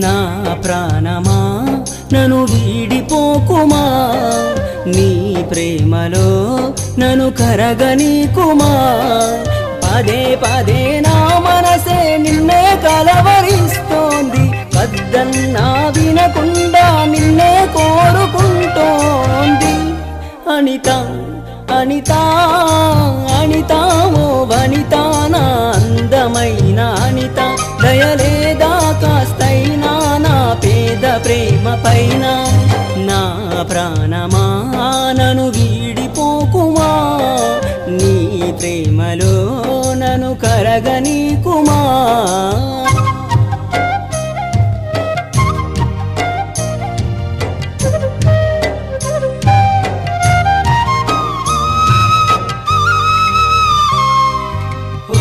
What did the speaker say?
నా ప్రాణమా నన్ను వీడిపోకుమా, నీ ప్రేమలో నన్ను కరగనీకుమా. పదే పదే నా మనసే నిన్నే కలవరిస్తోంది, వద్దన్నా వినకుండా నిన్నే కోరుకుంటోంది. అనిత అనిత అనిత ఓ వనిత, నా అందమైన అనిత, దయలేదా కాస్తైనా నా పేద ప్రేమ పైన. నా ప్రాణమా నన్ను వీడిపోకుమా, నీ ప్రేమలో నన్ను కరగనీకుమా.